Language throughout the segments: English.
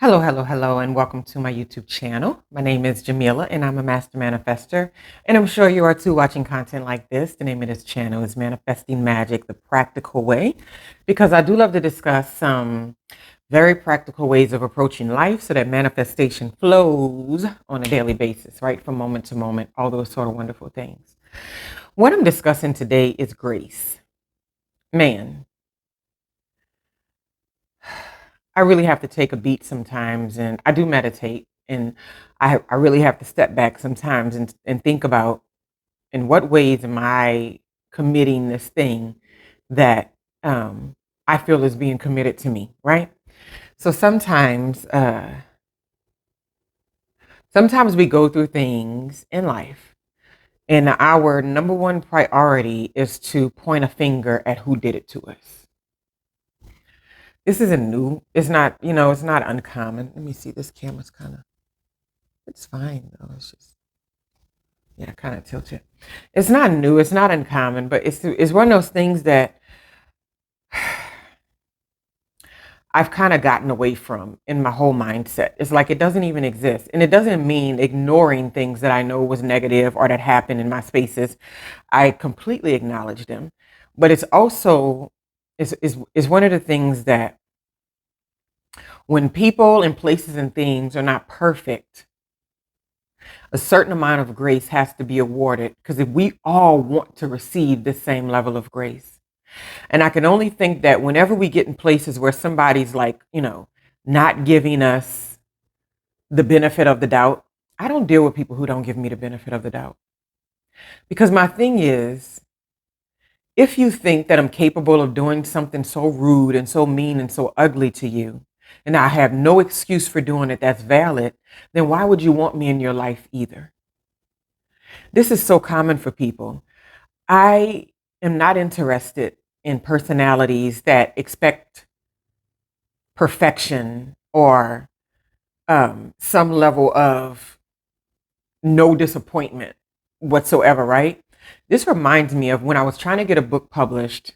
Hello, hello, hello, and welcome to my YouTube channel. My name is Jameelah, and I'm a master manifester. And I'm sure you are too watching content like this. The name of this channel is Manifesting Magic the Practical Way, because I do love to discuss some very practical ways of approaching life so that manifestation flows on a daily basis, right? From moment to moment, all those sort of wonderful things. What I'm discussing today is grace. Man, I really have to take a beat sometimes, and I do meditate, and I really have to step back sometimes and think about in what ways am I committing this thing that I feel is being committed to me, right? So sometimes we go through things in life, and our number one priority is to point a finger at who did it to us. This isn't new. It's not uncommon. Let me see. This camera's it's fine though. It's just, yeah, kind of tilted. It's not new. It's not uncommon, but it's one of those things that I've kind of gotten away from in my whole mindset. It's like it doesn't even exist. And it doesn't mean ignoring things that I know was negative or that happened in my spaces. I completely acknowledge them. But it's also, is one of the things that when people and places and things are not perfect, a certain amount of grace has to be awarded, because if we all want to receive the same level of grace. And I can only think that whenever we get in places where somebody's like, not giving us the benefit of the doubt, I don't deal with people who don't give me the benefit of the doubt. Because my thing is, if you think that I'm capable of doing something so rude and so mean and so ugly to you, and I have no excuse for doing it that's valid, then why would you want me in your life either? This is so common for people. I am not interested in personalities that expect perfection or some level of no disappointment whatsoever, right? This reminds me of when I was trying to get a book published.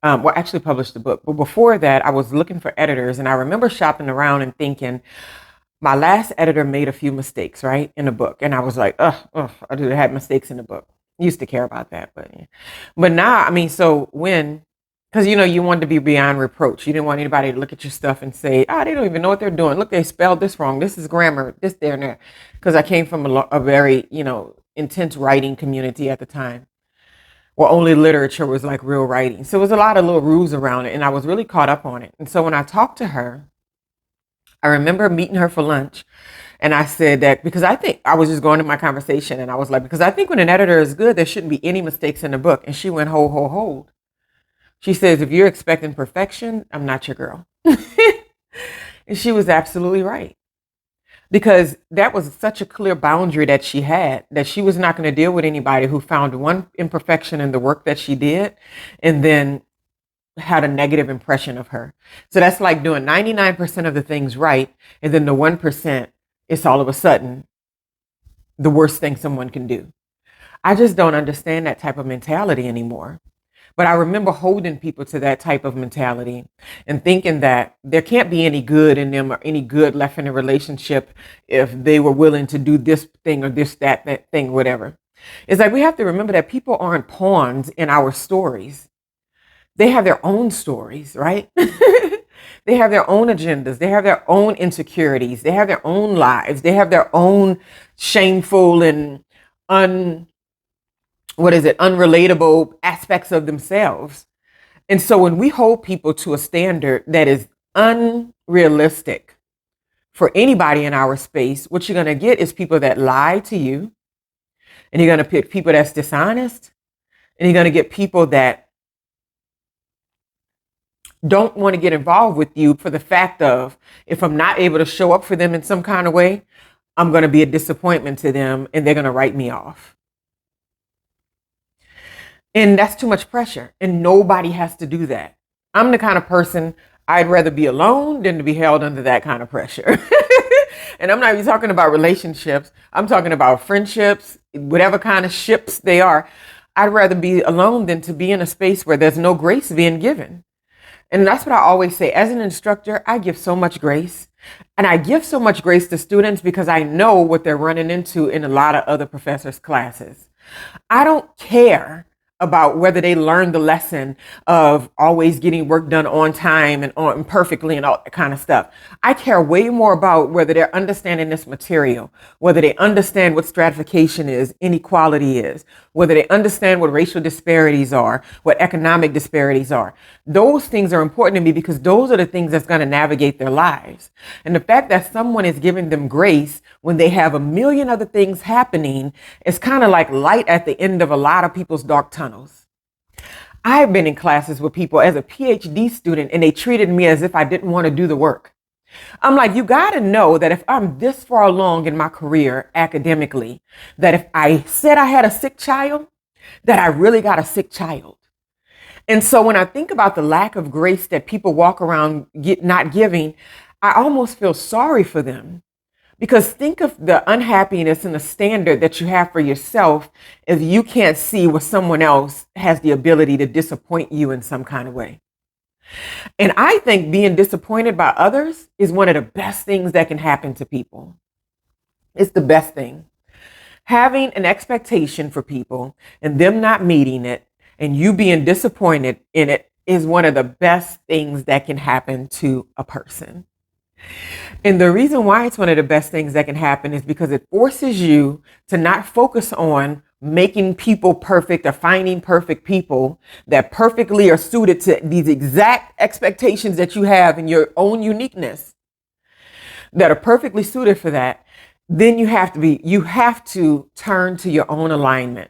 Actually published the book. But before that, I was looking for editors, and I remember shopping around and thinking, my last editor made a few mistakes, right, in the book. And I was like, I do have mistakes in the book. Used to care about that, but yeah. But now, because you wanted to be beyond reproach. You didn't want anybody to look at your stuff and say, they don't even know what they're doing. Look, they spelled this wrong. This is grammar, this, there, and there. Because I came from a very, intense writing community at the time, where only literature was like real writing. So it was a lot of little rules around it, and I was really caught up on it. And so when I talked to her, I remember meeting her for lunch, and I said that because I think I was just going to my conversation, and I was like, because I think when an editor is good, there shouldn't be any mistakes in the book. And she went, hold. She says, if you're expecting perfection, I'm not your girl. And she was absolutely right. Because that was such a clear boundary that she had, that she was not going to deal with anybody who found one imperfection in the work that she did and then had a negative impression of her. So that's like doing 99% of the things right, and then the 1%, it's all of a sudden the worst thing someone can do. I just don't understand that type of mentality anymore. But I remember holding people to that type of mentality and thinking that there can't be any good in them or any good left in a relationship if they were willing to do this thing or that thing, whatever. It's like we have to remember that people aren't pawns in our stories. They have their own stories, right? They have their own agendas. They have their own insecurities. They have their own lives. They have their own shameful and unrelatable aspects of themselves. And so when we hold people to a standard that is unrealistic for anybody in our space, what you're going to get is people that lie to you, and you're going to pick people that's dishonest, and you're going to get people that don't want to get involved with you for the fact of, if I'm not able to show up for them in some kind of way, I'm going to be a disappointment to them, and they're going to write me off. And that's too much pressure. And nobody has to do that. I'm the kind of person, I'd rather be alone than to be held under that kind of pressure. And I'm not even talking about relationships. I'm talking about friendships, whatever kind of ships they are. I'd rather be alone than to be in a space where there's no grace being given. And that's what I always say. As an instructor, I give so much grace. And I give so much grace to students because I know what they're running into in a lot of other professors' classes. I don't care about whether they learn the lesson of always getting work done on time and on perfectly and all that kind of stuff. I care way more about whether they're understanding this material, whether they understand what stratification is, inequality is, whether they understand what racial disparities are, what economic disparities are. Those things are important to me because those are the things that's going to navigate their lives. And the fact that someone is giving them grace when they have a million other things happening is kind of like light at the end of a lot of people's dark tunnels. I've been in classes with people as a PhD student and they treated me as if I didn't want to do the work. I'm like, you got to know that if I'm this far along in my career academically, that if I said I had a sick child, that I really got a sick child. And so when I think about the lack of grace that people walk around not giving, I almost feel sorry for them. Because think of the unhappiness and the standard that you have for yourself if you can't see where someone else has the ability to disappoint you in some kind of way. And I think being disappointed by others is one of the best things that can happen to people. It's the best thing. Having an expectation for people and them not meeting it and you being disappointed in it is one of the best things that can happen to a person. And the reason why it's one of the best things that can happen is because it forces you to not focus on making people perfect or finding perfect people that perfectly are suited to these exact expectations that you have in your own uniqueness that are perfectly suited for that. Then you have to turn to your own alignment.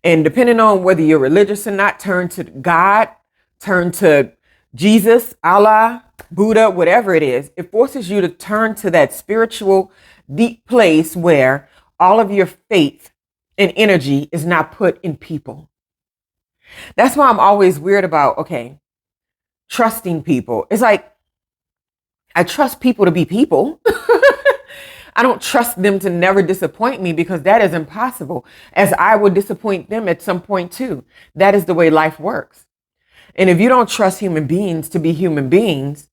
And depending on whether you're religious or not, turn to God, turn to Jesus, Allah, Buddha, whatever it is. It forces you to turn to that spiritual, deep place where all of your faith and energy is not put in people. That's why I'm always weird about, trusting people. It's like, I trust people to be people. I don't trust them to never disappoint me because that is impossible, as I would disappoint them at some point too. That is the way life works. And if you don't trust human beings to be human beings,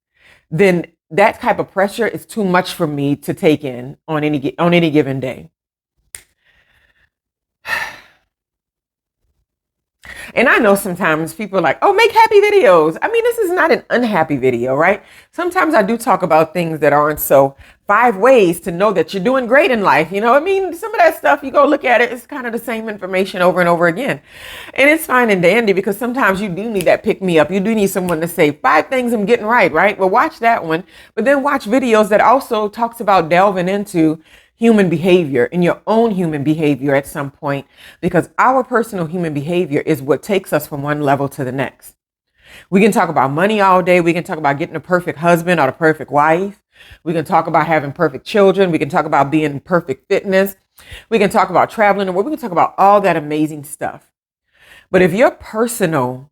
then that type of pressure is too much for me to take in on any given day. And I know sometimes people are like, oh, make happy videos. I mean, this is not an unhappy video, right? Sometimes I do talk about things that aren't so 5 ways to know that you're doing great in life. You know, I mean, some of that stuff, you go look at it, it's kind of the same information over and over again. And it's fine and dandy because sometimes you do need that pick me up. You do need someone to say 5 things I'm getting right? Well, watch that one, but then watch videos that also talks about delving into human behavior and your own human behavior at some point, because our personal human behavior is what takes us from one level to the next. We can talk about money all day. We can talk about getting a perfect husband or the perfect wife. We can talk about having perfect children. We can talk about being perfect fitness. We can talk about traveling the world. We can talk about all that amazing stuff. But if your personal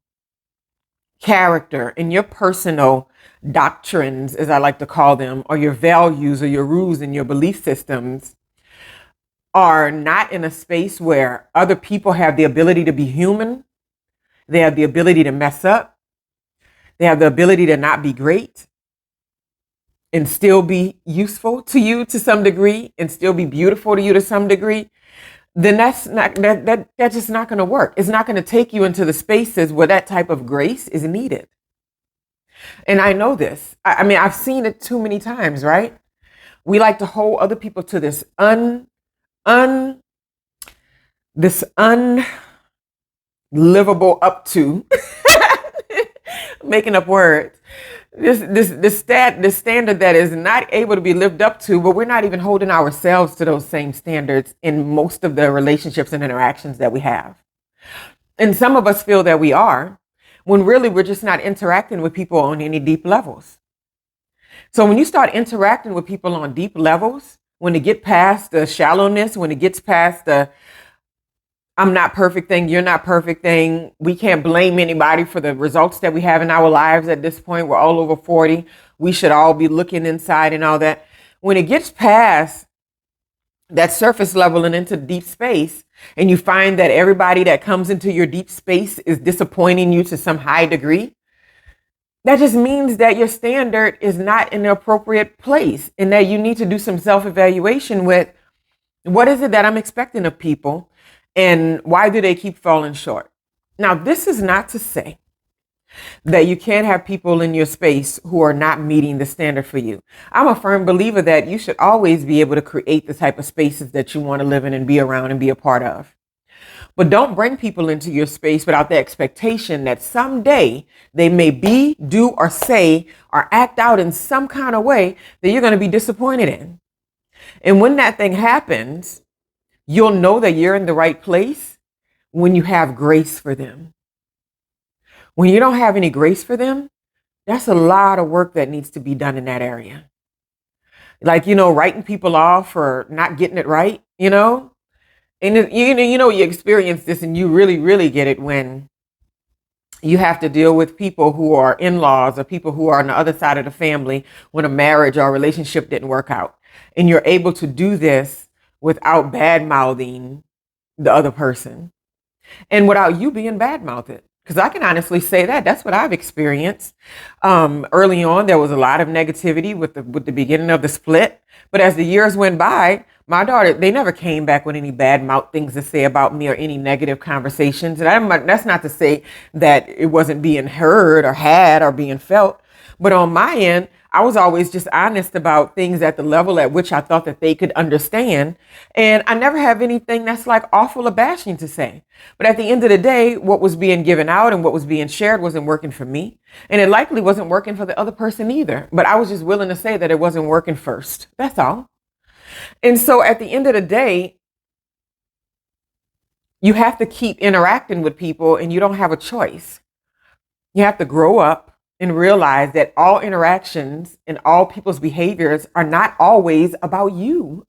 character and your personal doctrines, as I like to call them, or your values or your rules and your belief systems are not in a space where other people have the ability to be human, they have the ability to mess up, they have the ability to not be great and still be useful to you to some degree and still be beautiful to you to some degree, then that's just not going to work. It's not going to take you into the spaces where that type of grace is needed. And I know this. I mean, I've seen it too many times, right? We like to hold other people to this unlivable up to, making up words. This standard that is not able to be lived up to, but we're not even holding ourselves to those same standards in most of the relationships and interactions that we have. And some of us feel that we are, when really we're just not interacting with people on any deep levels. So when you start interacting with people on deep levels, when it get past the shallowness, when it gets past the I'm not perfect thing, you're not perfect thing, we can't blame anybody for the results that we have in our lives at this point. We're all over 40. We should all be looking inside and all that. When it gets past that surface level and into deep space, and you find that everybody that comes into your deep space is disappointing you to some high degree, that just means that your standard is not in the appropriate place and that you need to do some self-evaluation with what is it that I'm expecting of people and why do they keep falling short? Now, this is not to say that you can't have people in your space who are not meeting the standard for you. I'm a firm believer that you should always be able to create the type of spaces that you want to live in and be around and be a part of. But don't bring people into your space without the expectation that someday they may be, do, or say, or act out in some kind of way that you're going to be disappointed in. And when that thing happens, you'll know that you're in the right place when you have grace for them. When you don't have any grace for them, that's a lot of work that needs to be done in that area. Like, writing people off for not getting it right, And you experience this and you really, really get it when you have to deal with people who are in-laws or people who are on the other side of the family when a marriage or a relationship didn't work out. And you're able to do this without bad-mouthing the other person and without you being bad-mouthed. Because I can honestly say that that's what I've experienced. Early on, there was a lot of negativity with the beginning of the split. But as the years went by, my daughter, they never came back with any bad mouth things to say about me or any negative conversations. And that's not to say that it wasn't being heard or had or being felt. But on my end, I was always just honest about things at the level at which I thought that they could understand. And I never have anything that's like awful or bashing to say. But at the end of the day, what was being given out and what was being shared wasn't working for me. And it likely wasn't working for the other person either. But I was just willing to say that it wasn't working first. That's all. And so at the end of the day, you have to keep interacting with people and you don't have a choice. You have to grow up and realize that all interactions and all people's behaviors are not always about you.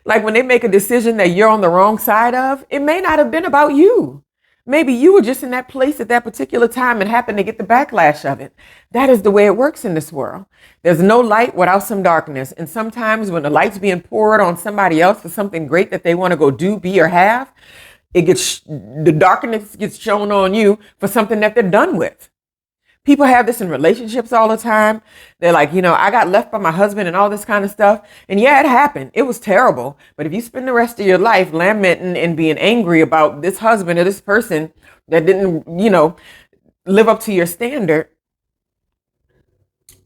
Like when they make a decision that you're on the wrong side of, it may not have been about you. Maybe you were just in that place at that particular time and happened to get the backlash of it. That is the way it works in this world. There's no light without some darkness. And sometimes when the light's being poured on somebody else for something great that they want to go do, be, or have, the darkness gets shown on you for something that they're done with. People have this in relationships all the time. They're like, I got left by my husband and all this kind of stuff. And yeah, it happened. It was terrible. But if you spend the rest of your life lamenting and being angry about this husband or this person that didn't, live up to your standard,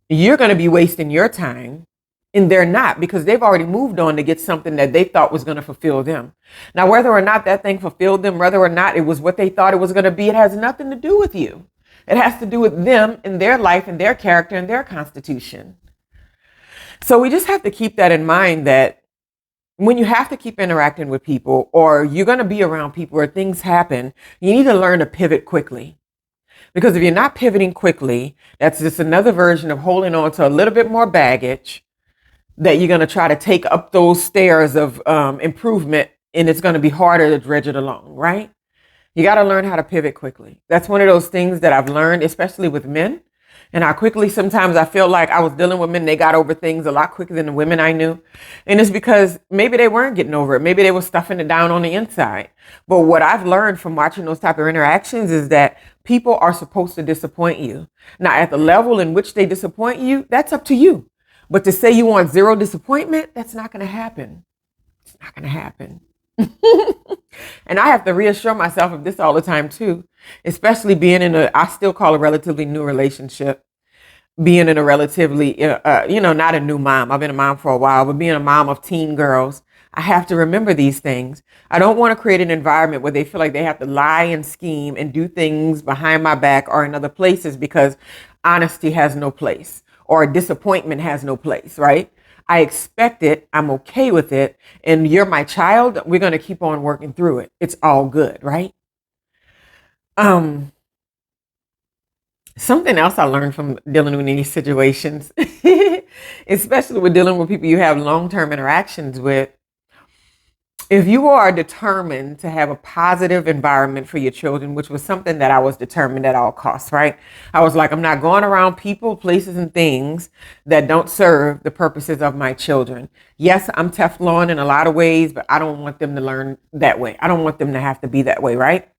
you're going to be wasting your time. And they're not, because they've already moved on to get something that they thought was going to fulfill them. Now, whether or not that thing fulfilled them, whether or not it was what they thought it was going to be, it has nothing to do with you. It has to do with them and their life and their character and their constitution. So we just have to keep that in mind, that when you have to keep interacting with people or you're going to be around people where things happen, you need to learn to pivot quickly. Because if you're not pivoting quickly, that's just another version of holding on to a little bit more baggage that you're going to try to take up those stairs of improvement, and it's going to be harder to dredge it along, right? You got to learn how to pivot quickly. That's one of those things that I've learned, especially with men. And how quickly sometimes I feel like I was dealing with men, they got over things a lot quicker than the women I knew. And it's because maybe they weren't getting over it. Maybe they were stuffing it down on the inside. But what I've learned from watching those type of interactions is that people are supposed to disappoint you. Now, at the level in which they disappoint you, that's up to you. But to say you want zero disappointment, that's not going to happen. It's not going to happen. And I have to reassure myself of this all the time too, especially being in I still call a relatively new relationship, being in a relatively, not a new mom. I've been a mom for a while, but being a mom of teen girls, I have to remember these things. I don't want to create an environment where they feel like they have to lie and scheme and do things behind my back or in other places because honesty has no place or disappointment has no place, right? I expect it. I'm okay with it. And you're my child. We're going to keep on working through it. It's all good, right? Something else I learned from dealing with these situations, especially with dealing with people you have long-term interactions with, if you are determined to have a positive environment for your children, which was something that I was determined at all costs, right? I was like, I'm not going around people, places, and things that don't serve the purposes of my children. Yes, I'm Teflon in a lot of ways, but I don't want them to learn that way. I don't want them to have to be that way, right?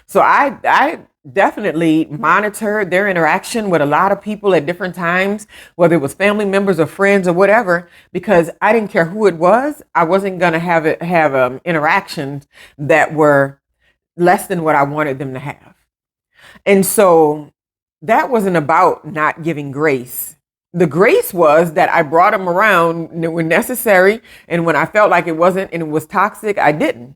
So I definitely monitored their interaction with a lot of people at different times, whether it was family members or friends or whatever, because I didn't care who it was. I wasn't going to have interactions that were less than what I wanted them to have. And so that wasn't about not giving grace. The grace was that I brought them around when necessary. And when I felt like it wasn't and it was toxic, I didn't.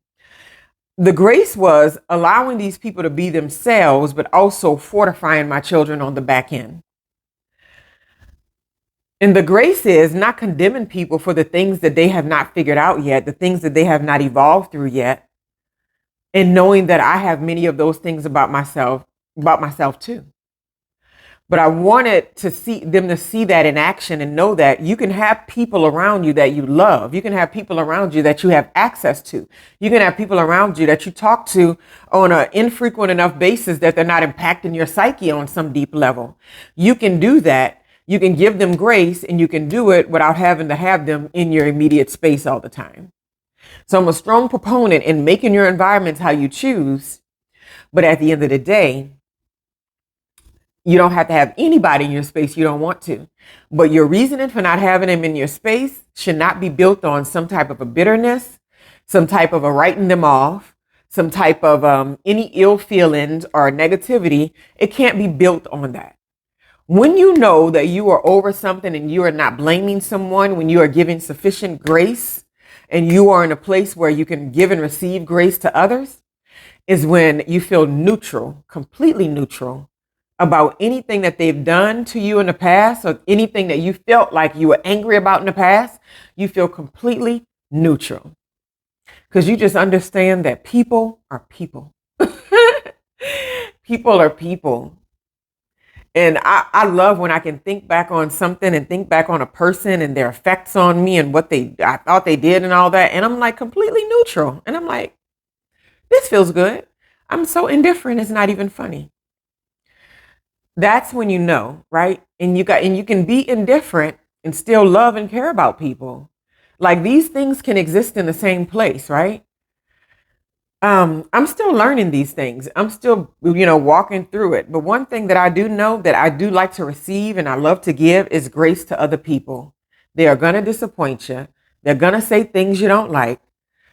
The grace was allowing these people to be themselves, but also fortifying my children on the back end. And the grace is not condemning people for the things that they have not figured out yet, the things that they have not evolved through yet. And knowing that I have many of those things about myself too. But I wanted to see them to see that in action and know that you can have people around you that you love. You can have people around you that you have access to. You can have people around you that you talk to on an infrequent enough basis that they're not impacting your psyche on some deep level. You can do that. You can give them grace, and you can do it without having to have them in your immediate space all the time. So I'm a strong proponent in making your environments how you choose. But at the end of the day, you don't have to have anybody in your space you don't want to. But your reasoning for not having them in your space should not be built on some type of a bitterness, some type of a writing them off, some type of any ill feelings or negativity. It can't be built on that. When you know that you are over something and you are not blaming someone, when you are giving sufficient grace and you are in a place where you can give and receive grace to others, is when you feel neutral, completely neutral about anything that they've done to you in the past or anything that you felt like you were angry about in the past. You feel completely neutral because you just understand that people are people. People are people. And I love when I can think back on something and think back on a person and their effects on me and what I thought they did and all that. And I'm like completely neutral. And I'm like, this feels good. I'm so indifferent. It's not even funny. That's when you know, right? And you can be indifferent and still love and care about people. Like these things can exist in the same place, right? I'm still learning these things. I'm still, walking through it. But one thing that I do know that I do like to receive and I love to give is grace to other people. They are going to disappoint you. They're going to say things you don't like.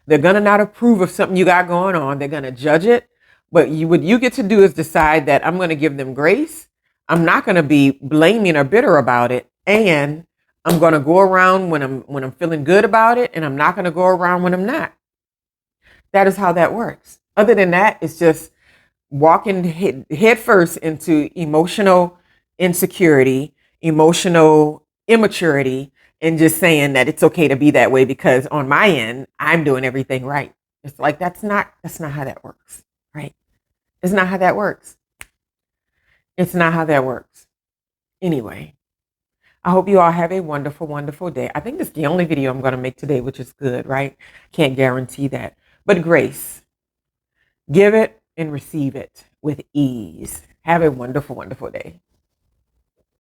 They're going to not approve of something you got going on. They're going to judge it. But what you get to do is decide that I'm going to give them grace. I'm not going to be blaming or bitter about it. And I'm going to go around when I'm feeling good about it. And I'm not going to go around when I'm not. That is how that works. Other than that, it's just walking head first into emotional insecurity, emotional immaturity, and just saying that it's okay to be that way because on my end, I'm doing everything right. It's like, that's not how that works, right? It's not how that works. It's not how that works. Anyway, I hope you all have a wonderful, wonderful day. I think this is the only video I'm going to make today, which is good, right? Can't guarantee that. But grace, give it and receive it with ease. Have a wonderful, wonderful day.